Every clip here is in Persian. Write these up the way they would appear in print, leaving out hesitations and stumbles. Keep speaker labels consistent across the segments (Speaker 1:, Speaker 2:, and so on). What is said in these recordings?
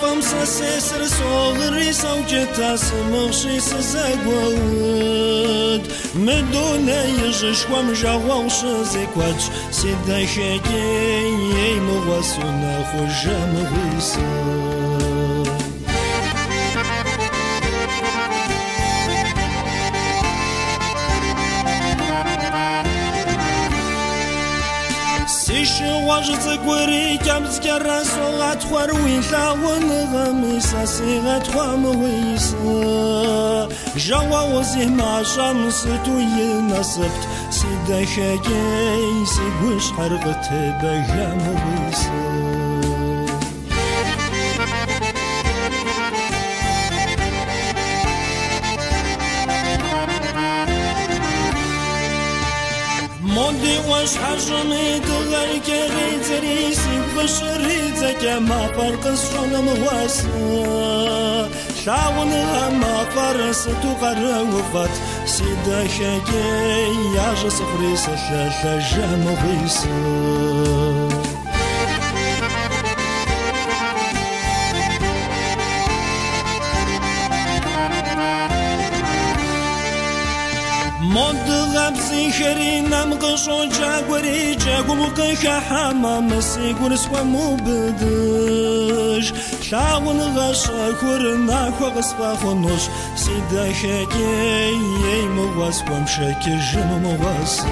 Speaker 1: فم سسر صغري سوجتها سمغشي سزاقود مدونا يجش ومجاوا وشزيكواتش سيدا شاكي مغواسونا خوجا مغيسا واجت قوري كامز كراسو غتخوار وين ثاون غميسا سي غتخوا مغيسا جوا وزيه مع شمس توين صبت سيدا شاكي سيقوش حرقت بجا مغيسا موندي واش حجمي تغير كغي تريسي بشري زكا ما فرق الصون مواسا شاون ما فرس تقر وفات سيدا شاكي يا جسفري سشاشا جامغيسا مود غبسي شرينا مقشو جاقوري جاقو مقشا حمام سيقور سوا مبدش شاون غشا كورنا خوغسفا خونوش سيدا شاكي مواس ومشاكي جنو مواس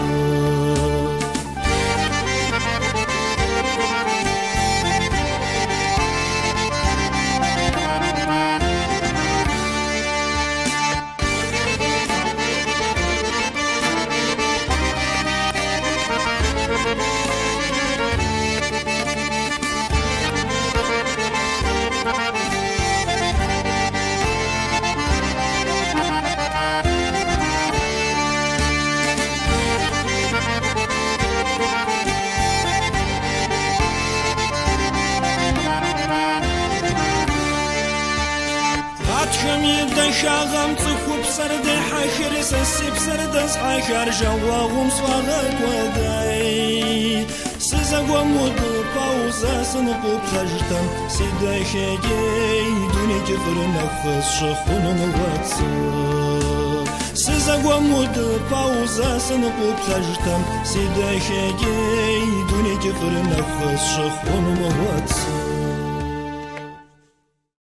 Speaker 1: شاغم تخوب سرد حشر سسيب سرد حشر جواهم صغر وداي سيزاقوا مود باوزا سنقوب خجتم سيدا شاقي دوني جفر نفس شخون مواتسا سيزاقوا مود باوزا سنقوب خجتم سيدا شاقي دوني جفر نفس شخون مواتسا